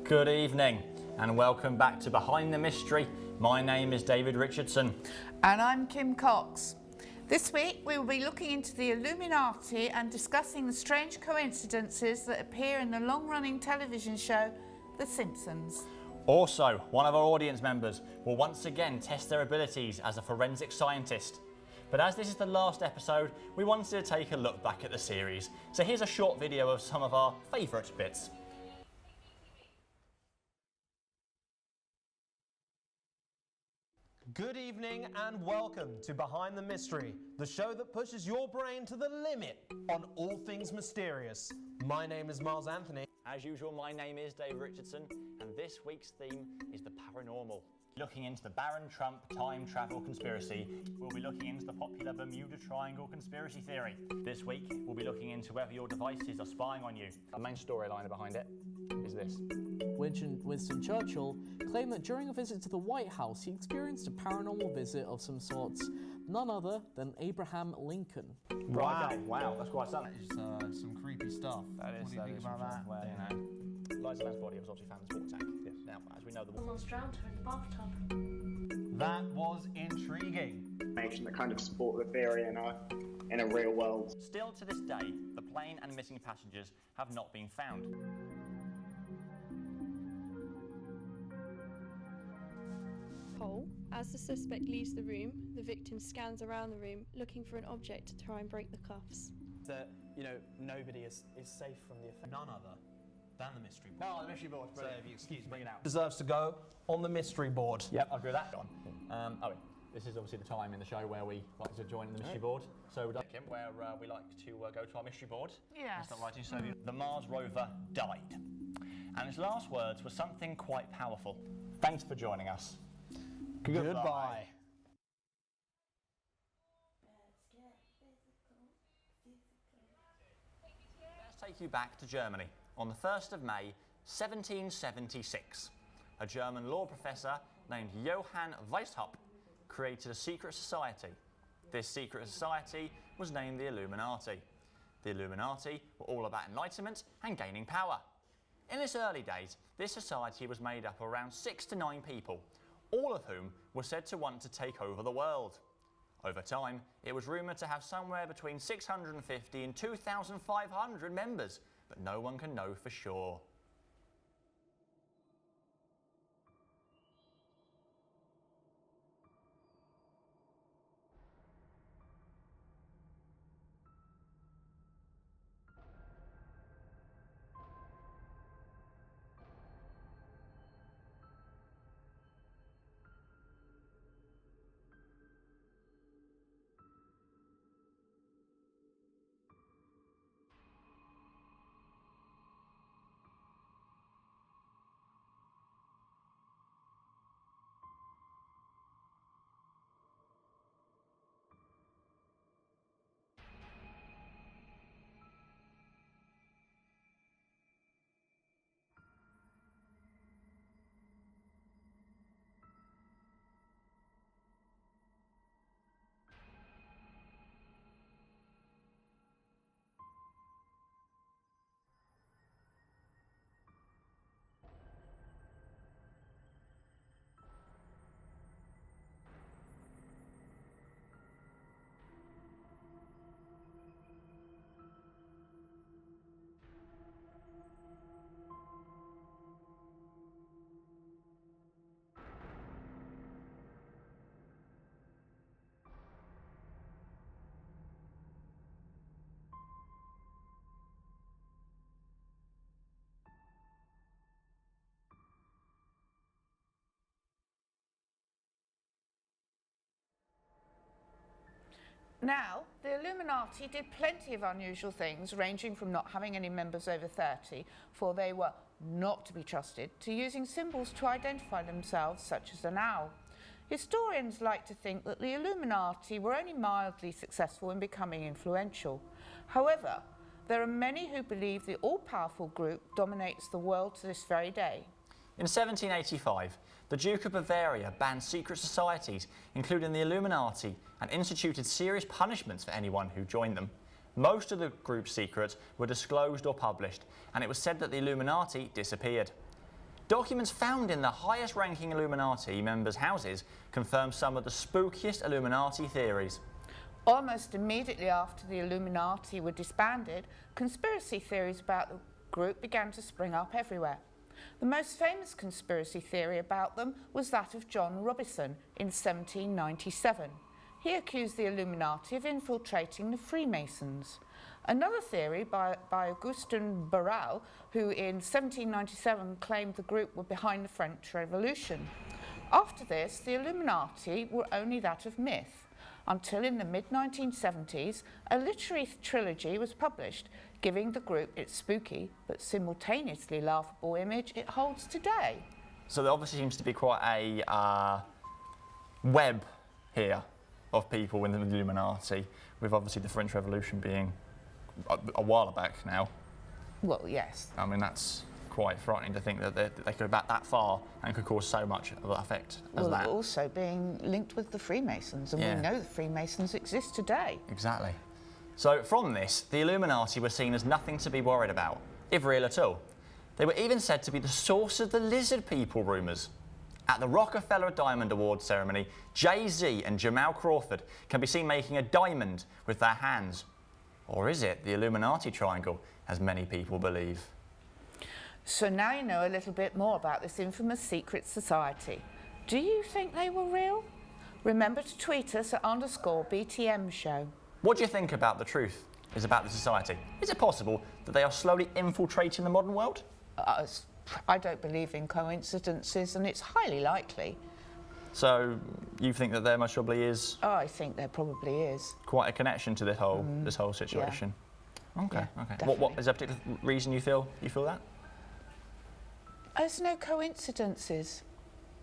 Good evening and welcome back to Behind the Mystery. My name is David Richardson. And I'm Kim Cox. This week we will be looking into the Illuminati and discussing the strange coincidences that appear in the long-running television show The Simpsons. Also, one of our audience members will once again test their abilities as a forensic scientist. But as this is the last episode, we wanted to take a look back at the series. So here's a short video of some of our favourite bits. Good evening and welcome to Behind the Mystery, the show that pushes your brain to the limit on all things mysterious. My name is Miles Anthony. As usual, my name is David Richardson, and this week's theme is the paranormal. Looking into the Barron Trump time travel conspiracy, we'll be looking into the popular Bermuda Triangle conspiracy theory. This week, we'll be looking into whether your devices are spying on you. The main storyline behind it is this. Winston Churchill claimed that during a visit to the White House, he experienced a paranormal visit of some sorts, none other than Abraham Lincoln. Right, okay. Wow, that's quite something. It's some creepy stuff. That is. What do you think about that? Well, you know, Liza Lamb's body was obviously found in the water tank. Yes. Now, as we know, the Almost drowned her in the bathtub. That was intriguing. That kind of support the theory in a real world. Still to this day, the plane and missing passengers have not been found. Paul. As the suspect leaves the room, the victim scans around the room looking for an object to try and break the cuffs. That, nobody is safe from the effect. None other than the mystery board. No, the mystery board. So if you excuse me, bring it out. Deserves to go on the mystery board. Yep, I'll agree with that. This is obviously the time in the show where we like to join the mystery board. So we'd like where we like to go to our mystery board. Yes. And start writing. So the Mars rover died, and his last words were something quite powerful. Thanks for joining us. Goodbye. Let's take you back to Germany on the 1st of May, 1776. A German law professor named Johann Weishaupt created a secret society. This secret society was named the Illuminati. The Illuminati were all about enlightenment and gaining power. In its early days, this society was made up of around 6 to 9 people, all of whom were said to want to take over the world. Over time, it was rumoured to have somewhere between 650 and 2,500 members, but no one can know for sure. Now, the Illuminati did plenty of unusual things, ranging from not having any members over 30, for they were not to be trusted, to using symbols to identify themselves, such as an owl. Historians like to think that the Illuminati were only mildly successful in becoming influential. However, there are many who believe the all-powerful group dominates the world to this very day. In 1785, the Duke of Bavaria banned secret societies, including the Illuminati, and instituted serious punishments for anyone who joined them. Most of the group's secrets were disclosed or published, and it was said that the Illuminati disappeared. documents found in the highest-ranking Illuminati members' houses confirm some of the spookiest Illuminati theories. Almost immediately after the Illuminati were disbanded, conspiracy theories about the group began to spring up everywhere. The most famous conspiracy theory about them was that of John Robison in 1797. He accused the Illuminati of infiltrating the Freemasons. Another theory by Augustin Barral, who in 1797 claimed the group were behind the French Revolution. After this, the Illuminati were only that of myth, until in the mid-1970s, a literary trilogy was published, giving the group its spooky but simultaneously laughable image it holds today. So there obviously seems to be quite a web here of people in the Illuminati, with obviously the French Revolution being a while back now. Well, yes. I mean, that's quite frightening to think that they could go back that far and could cause so much of effect as Well, that. also being linked with the Freemasons, and Yeah. we know the Freemasons exist today. Exactly. So from this, the Illuminati were seen as nothing to be worried about, if real at all. They were even said to be the source of the lizard people rumours. At the Rockefeller Diamond Awards ceremony, Jay-Z and Jamal Crawford can be seen making a diamond with their hands. Or is it the Illuminati triangle, as many people believe? So now you know a little bit more about this infamous secret society. Do you think they were real? Remember to tweet us at _BTM show. What do you think about the truth is about the society? Is it possible that they are slowly infiltrating the modern world? I don't believe in coincidences, and it's highly likely. So you think that there most probably is Oh, I think there probably is. quite a connection to this whole situation? Okay, Yeah, okay. definitely. What is there a particular reason you feel that? There's no coincidences.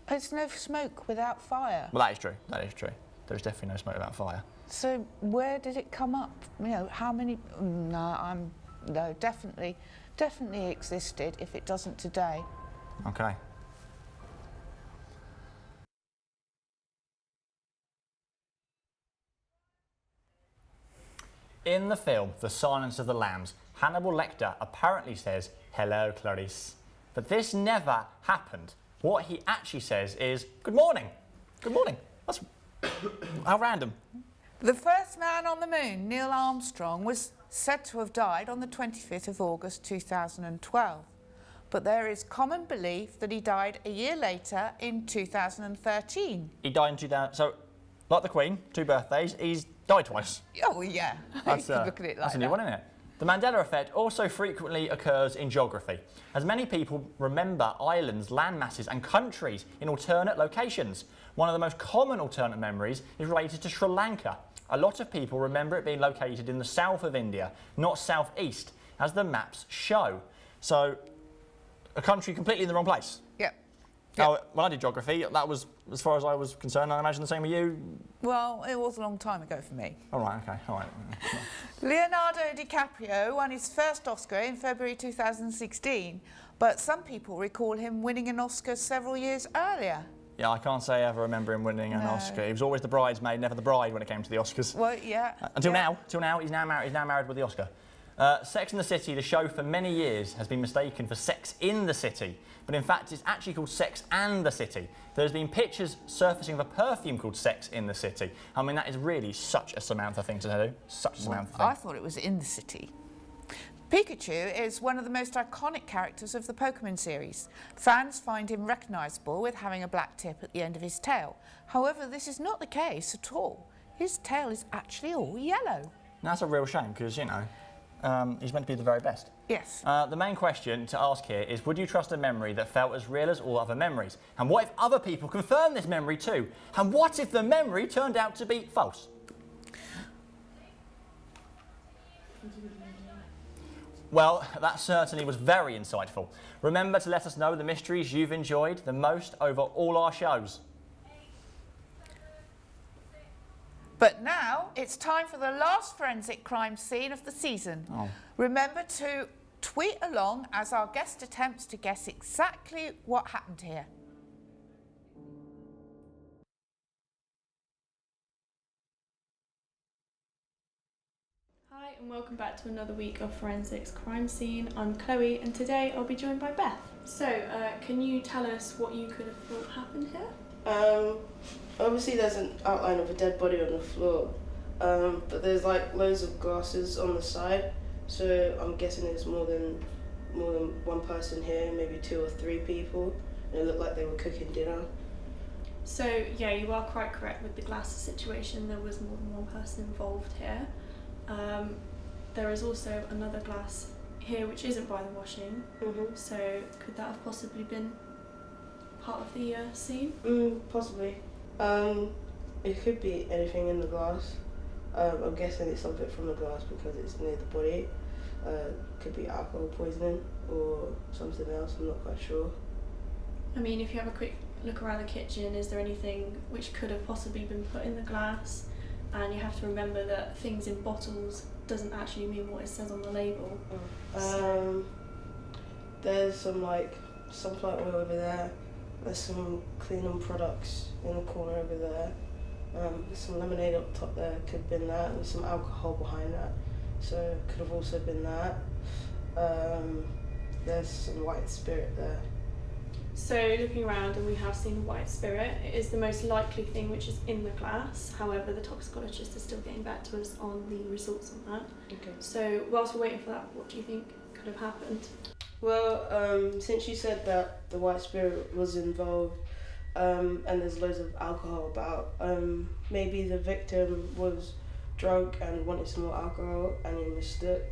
There's no smoke without fire. Well, that is true. That is true. There's definitely no smoke without fire. So where did it come up? You know, how many? No, definitely existed. If it doesn't today. Okay. In the film The Silence of the Lambs, Hannibal Lecter apparently says, "Hello, Clarice." But this never happened. What he actually says is, "Good morning." Good morning. That's how random. The first man on the moon, Neil Armstrong, was said to have died on the 25th of August 2012. But there is common belief that he died a year later in 2013. He died in 2000. So, like the Queen, 2 birthdays, he's died twice. Oh, yeah. That's, you could look at it like that's a new that. one, isn't it? The Mandela effect also frequently occurs in geography, as many people remember islands, land masses and countries in alternate locations. One of the most common alternate memories is related to Sri Lanka. A lot of people remember it being located in the south of India, not southeast, as the maps show. So, a country completely in the wrong place. Yeah. Now, when I did geography, that was, as far as I was concerned, I imagine the same with you. Well, it was a long time ago for me. All right, okay, all right. Leonardo DiCaprio won his first Oscar in February 2016, but some people recall him winning an Oscar several years earlier. Yeah, I can't say I ever remember him winning an No. Oscar. He was always the bridesmaid, never the bride when it came to the Oscars. Well, yeah. Until yeah. now, he's now married with the Oscar. Sex and the City, the show for many years, has been mistaken for Sex in the City, but in fact it's actually called Sex and the City. There's been pictures surfacing of a perfume called Sex in the City. I mean, that is really such a Samantha thing to do. Such a Samantha thing. I thought it was in the city. Pikachu is one of the most iconic characters of the Pokemon series. Fans find him recognisable with having a black tip at the end of his tail. However, this is not the case at all. His tail is actually all yellow. Now, that's a real shame because, you know, he's meant to be the very best. Yes. The main question to ask here is, would you trust a memory that felt as real as all other memories? And what if other people confirm this memory too? And what if the memory turned out to be false? Well, that certainly was very insightful. Remember to let us know the mysteries you've enjoyed the most over all our shows. But now it's time for the last forensic crime scene of the season. Oh. Remember to tweet along as our guest attempts to guess exactly what happened here. Hi, and welcome back to another week of Forensics Crime Scene. I'm Chloe, and today I'll be joined by Beth. So, can you tell us what you could have thought happened here? Obviously there's an outline of a dead body on the floor, but there's like loads of glasses on the side, so I'm guessing there's more than one person here, maybe 2 or 3 people, and it looked like they were cooking dinner. So, yeah, you are quite correct with the glasses situation. There was more than one person involved here. There is also another glass here which isn't by the washing, so could that have possibly been part of the scene? Possibly. It could be anything in the glass. I'm guessing it's something from the glass because it's near the body. Could be alcohol poisoning or something else, I'm not quite sure. I mean, if you have a quick look around the kitchen, is there anything which could have possibly been put in the glass? And you have to remember that things in bottles doesn't actually mean what it says on the label. There's some sunflower oil over there. There's some cleaning products in the corner over there. There's some lemonade up top there, could have been that. There's some alcohol behind that, so it could have also been that. There's some white spirit there. So looking around, and we have seen white spirit, it is the most likely thing which is in the glass. However, the toxicologist is still getting back to us on the results on that. Okay. So whilst we're waiting for that, what do you think could have happened? Well, since you said that the white spirit was involved, and there's loads of alcohol about, maybe the victim was drunk and wanted some more alcohol, and they mistook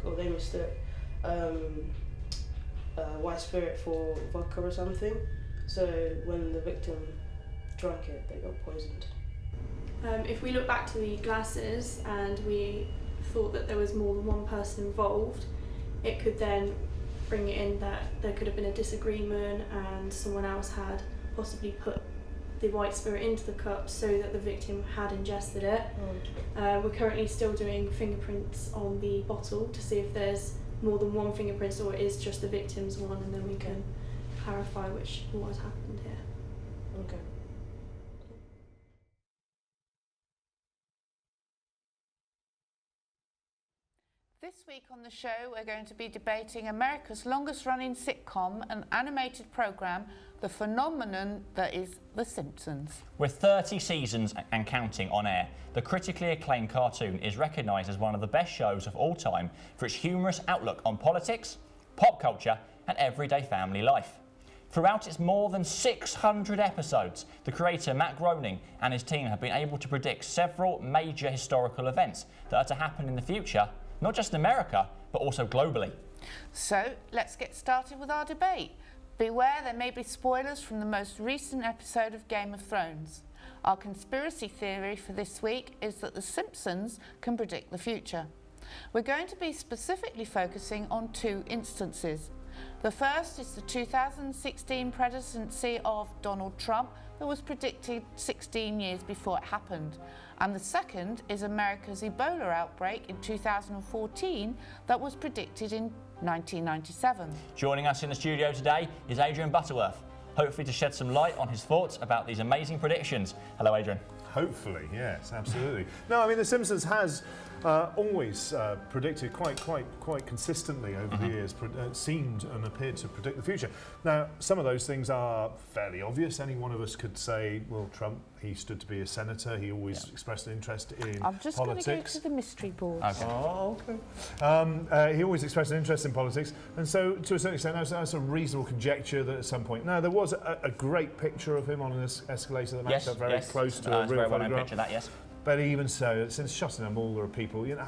white spirit for vodka or something. So when the victim drank it, they got poisoned. If we look back to the glasses and we thought that there was more than one person involved, it could then bring it in that there could have been a disagreement and someone else had possibly put the white spirit into the cup so that the victim had ingested it. We're currently still doing fingerprints on the bottle to see if there's more than one fingerprint or it is just the victim's one, and then we can clarify what has happened here. Okay. This week on the show, we're going to be debating America's longest-running sitcom, an animated programme, the phenomenon that is The Simpsons. With 30 seasons and counting on air, the critically acclaimed cartoon is recognised as one of the best shows of all time for its humorous outlook on politics, pop culture and everyday family life. Throughout its more than 600 episodes, the creator Matt Groening and his team have been able to predict several major historical events that are to happen in the future, not just in America, but also globally. So, let's get started with our debate. Beware, there may be spoilers from the most recent episode of Game of Thrones. Our conspiracy theory for this week is that The Simpsons can predict the future. We're going to be specifically focusing on 2 instances. The first is the 2016 presidency of Donald Trump that was predicted 16 years before it happened. And the second is America's Ebola outbreak in 2014 that was predicted in 1997. Joining us in the studio today is Adrian Butterworth, hopefully to shed some light on his thoughts about these amazing predictions. Hello, Adrian. Hopefully, yes, absolutely. No, I mean, The Simpsons has always predicted quite consistently over the years, seemed and appeared to predict the future. Now, some of those things are fairly obvious. Any one of us could say, well, Trump, he stood to be a senator. He always expressed an interest in I'm just politics. going to go to the mystery board. Okay. Oh, okay. He always expressed an interest in politics, and so to a certain extent, that's a reasonable conjecture that at some point. Now, there was a great picture of him on an escalator that matched up very close to a real very photograph. picture that, yes. But even so, since shutting a mall, there are people, you know,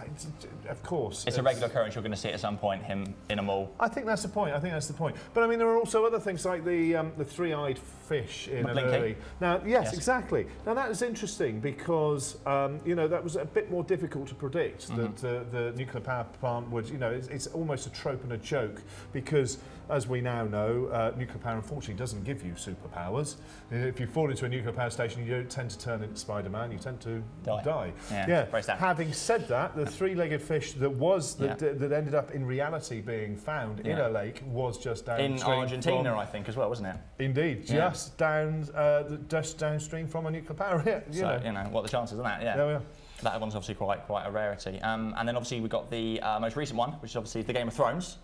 of course. It's a regular occurrence. You're going to see at some point him in a mall. I think that's the point. But I mean, there are also other things like the three-eyed fish in an early. Now, yes, exactly. Now that is interesting because you know, that was a bit more difficult to predict that the nuclear power plant would. You know, it's almost a trope and a joke because, as we now know, nuclear power unfortunately doesn't give you superpowers. If you fall into a nuclear power station, you don't tend to turn into Spider-Man. You tend to die. Yeah. Having said that, the three-legged fish that ended up in reality being found in a lake was just downstream in Argentina, I think, as well, wasn't it? Indeed, just downstream from a nuclear power reactor. You know, what are the chances of that? Yeah. There we are. That one's obviously quite a rarity. And then obviously we got the most recent one, which is obviously the Game of Thrones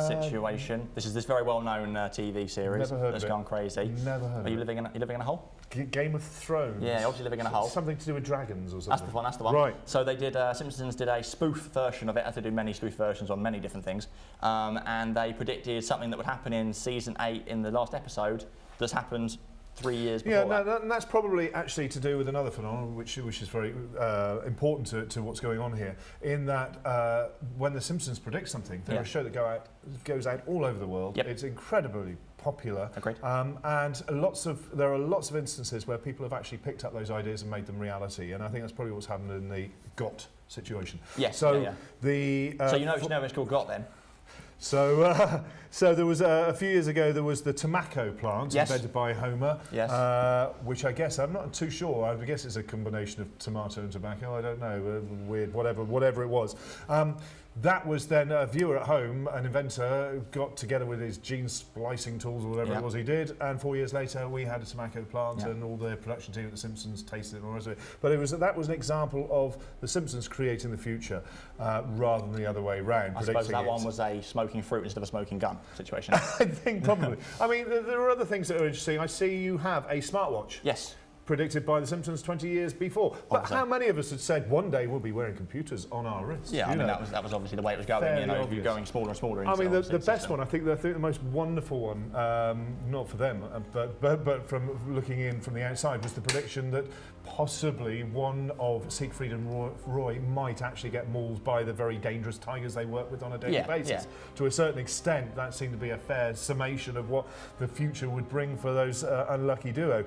situation. This is this very well-known TV series that's gone crazy. Never heard. Are you living in a hole? Game of Thrones. Yeah, obviously living in a hole. Something to do with dragons or something. That's the one. Right. So they did, Simpsons did a spoof version of it, as they do many spoof versions on many different things. And they predicted something that would happen in season 8 in the last episode that's happened 3 years before. Yeah, that's probably actually to do with another phenomenon which is very important to what's going on here, in that when The Simpsons predict something, they're a show that goes out all over the world. Yep. It's incredibly popular. Agreed. And there are lots of instances where people have actually picked up those ideas and made them reality, and I think that's probably what's happened in the GOT situation. Yes. So so you know it's called GOT then? So there was a few years ago there was the tobacco plant invented by Homer, which I guess I'm not too sure. I guess it's a combination of tomato and tobacco. I don't know, weird, whatever it was. That was then a viewer at home, an inventor, got together with his gene splicing tools or whatever it was he did, and 4 years later we had a tobacco plant and all the production team at The Simpsons tasted it and all the rest of it. But that was an example of The Simpsons creating the future rather than the other way round. I suppose that one was a smoking fruit instead of a smoking gun situation. I think probably. I mean, there are other things that are interesting. I see you have a smartwatch. Yes. Predicted by The Simpsons 20 years before. But how many of us had said one day we'll be wearing computers on our wrists? Yeah, I mean, that was obviously the way it was going. You're going smaller and smaller. I mean, the best one, I think the most wonderful one, not for them, but from looking in from the outside, was the prediction that possibly one of Siegfried and Roy might actually get mauled by the very dangerous tigers they work with on a daily basis. Yeah. To a certain extent, that seemed to be a fair summation of what the future would bring for those unlucky duo.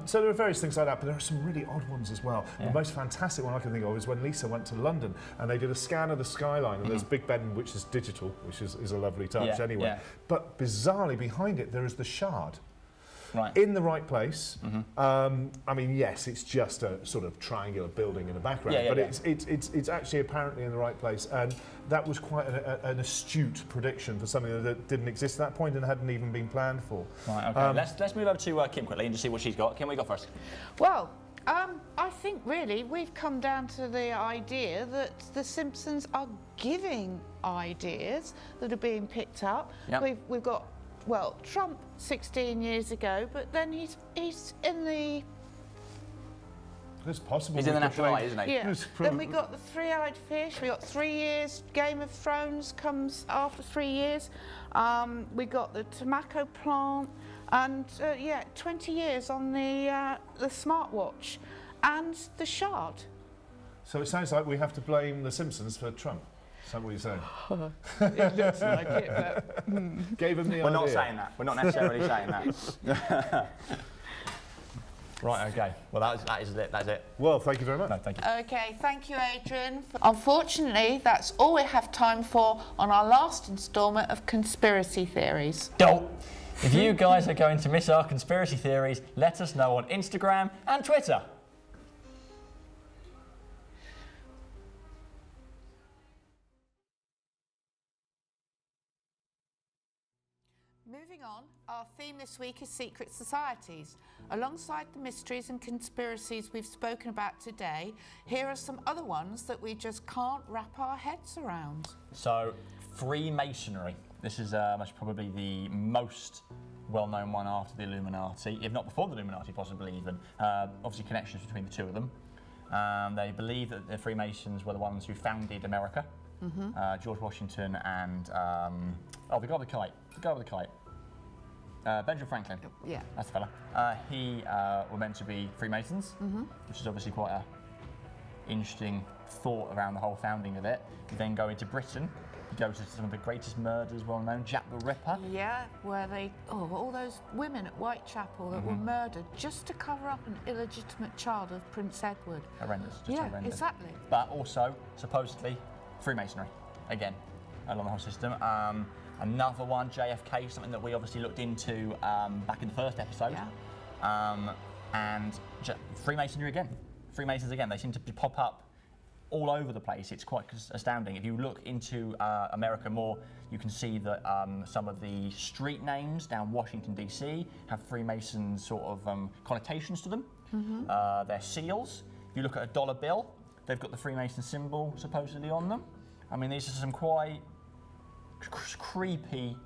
So there are various things like that, but there are some really odd ones as well. The most fantastic one I can think of is when Lisa went to London and they did a scan of the skyline, and there's Big Ben, which is digital, which is a lovely touch anyway. Yeah. But bizarrely behind it, there is the Shard. Right. In the right place. I mean, yes, it's just a sort of triangular building in the background, but it's actually apparently in the right place, and that was quite an astute prediction for something that didn't exist at that point and hadn't even been planned for. Right. Okay. Let's move over to Kim quickly and just see what she's got. Kim, we got first. Well, I think really we've come down to the idea that The Simpsons are giving ideas that are being picked up. Yep. We've got. Well, Trump 16 years ago, but then he's in the... It's possible. He's in the National Eye, isn't he? Yeah. Then we got the Three-Eyed Fish. We got 3 years. Game of Thrones comes after 3 years. We got the tobacco plant, and 20 years on the smartwatch, and the Shard. So it sounds like we have to blame The Simpsons for Trump. Is that what you're saying? It looks like it, but... Gave him the idea. We're not saying that. We're not necessarily saying that. Right, okay. Well, that is it. That's it. Well, thank you very much. No, thank you. Okay, thank you, Adrian. Unfortunately, that's all we have time for on our last instalment of Conspiracy Theories. Don't. If you guys are going to miss our conspiracy theories, let us know on Instagram and Twitter. Moving on, our theme this week is secret societies. Alongside the mysteries and conspiracies we've spoken about today, here are some other ones that we just can't wrap our heads around. So, Freemasonry. This is most probably the most well-known one after the Illuminati, if not before the Illuminati, possibly even. Obviously, connections between the two of them. They believe that the Freemasons were the ones who founded America. George Washington and the guy with the kite. Benjamin Franklin. Yeah. That's the fella. He were meant to be Freemasons, which is obviously quite a interesting thought around the whole founding of it. You then go into Britain, you go to some of the greatest murders well known, Jack the Ripper. Yeah, where all those women at Whitechapel that were murdered just to cover up an illegitimate child of Prince Edward. Horrendous, just horrendous. Exactly. But also, supposedly, Freemasonry, again, along the whole system. Another one, JFK, something that we obviously looked into back in the first episode. Yeah. And Freemasonry again. Freemasons again, they seem to pop up all over the place. It's quite astounding. If you look into America more, you can see that some of the street names down Washington, D.C. have Freemason sort of connotations to them. Their seals. If you look at a dollar bill, They've got the Freemason symbol supposedly on them. I mean, these are some quite creepy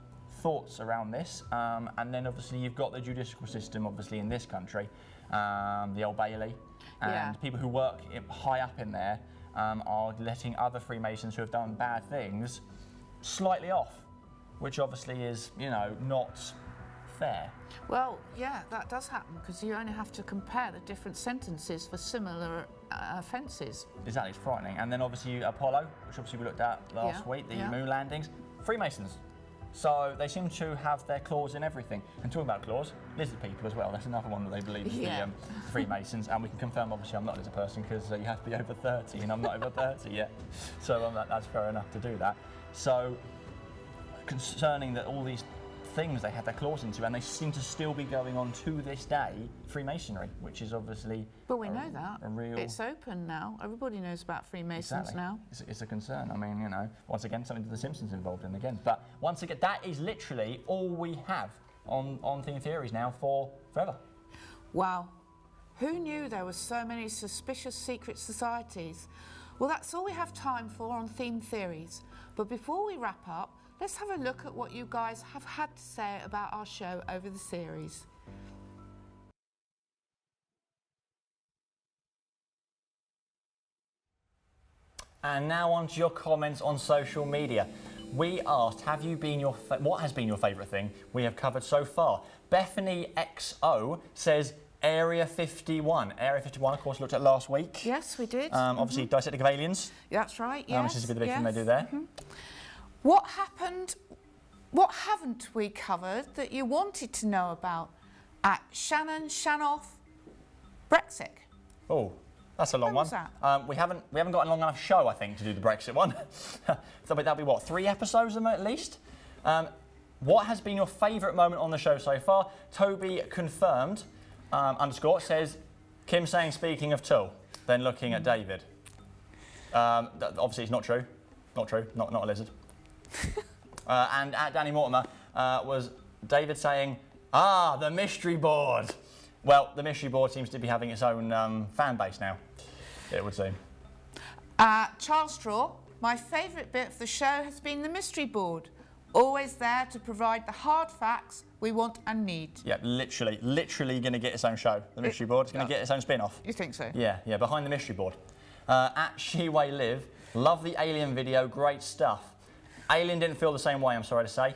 thoughts around this. And then obviously you've got the judicial system, obviously in this country, the Old Bailey, and people who work high up in there are letting other Freemasons who have done bad things slightly off, which obviously is, you know, not fair. Well, yeah, that does happen because you only have to compare the different sentences for similar offences. Exactly, it's frightening. And then obviously Apollo, which obviously we looked at last week, the moon landings, Freemasons. So they seem to have their claws in everything. And talking about claws, lizard people as well. That's another one that they believe is the Freemasons. And we can confirm, obviously, I'm not a lizard person because you have to be over 30, and I'm not over 30 yet. So that's fair enough to do that. So concerning that all these things they had their claws into, and they seem to still be going on to this day, Freemasonry, which is obviously But we know that. a real... It's open now. Everybody knows about Freemasons now. It's a concern. I mean, you know, once again, something that The Simpsons involved in again. But once again, that is literally all we have on Theme Theories now for forever. Wow. Who knew there were so many suspicious secret societies? Well, that's all we have time for on Theme Theories. But before we wrap up, let's have a look at what you guys have had to say about our show over the series. And now on to your comments on social media. We asked, what has been your favourite thing we have covered so far? Bethany XO says Area 51. Area 51, of course, looked at last week. Yes, we did. Obviously, Dissecting of Aliens. That's right, yes. Which is a bit of the big thing they do there. What happened, what haven't we covered that you wanted to know about at Shannon Shanoff Brexit? Oh, that's a long When one. was that? We haven't got a long enough show, I think, to do the Brexit one. That'll be what, 3 episodes at least? What has been your favourite moment on the show so far? Toby confirmed _ says Kim saying speaking of Tool, then looking at David. Obviously, it's not true. Not true. Not a lizard. And at Danny Mortimer was David saying, the mystery board. Well, the mystery board seems to be having its own fan base now, it would seem. Charles Straw, my favourite bit of the show has been the mystery board. Always there to provide the hard facts we want and need. Yeah, literally going to get its own show. The mystery board is going to get its own spin-off. You think so? Yeah, behind the mystery board. At Sheway Live, love the Alien video, great stuff. Alien didn't feel the same way, I'm sorry to say.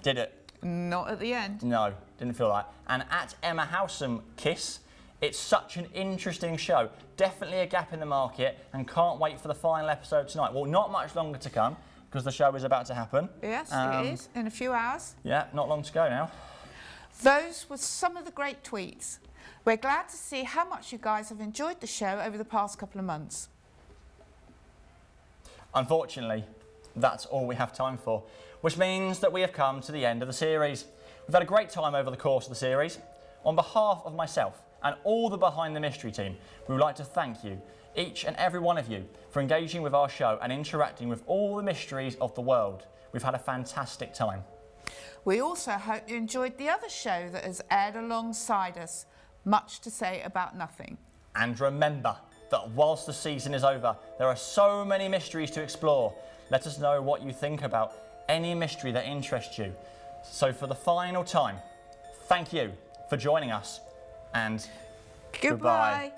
Did it? Not at the end. No, didn't feel that. And at Emma Howsam Kiss, it's such an interesting show. Definitely a gap in the market, and can't wait for the final episode tonight. Well, not much longer to come, because the show is about to happen. Yes, it is, in a few hours. Yeah, not long to go now. Those were some of the great tweets. We're glad to see how much you guys have enjoyed the show over the past couple of months. Unfortunately, that's all we have time for, which means that we have come to the end of the series. We've had a great time over the course of the series. On behalf of myself and all the Behind the Mystery team, we would like to thank you, each and every one of you, for engaging with our show and interacting with all the mysteries of the world. We've had a fantastic time. We also hope you enjoyed the other show that has aired alongside us, Much to Say About Nothing. And remember that whilst the season is over, there are so many mysteries to explore. Let us know what you think about any mystery that interests you. So for the final time, thank you for joining us, and Goodbye.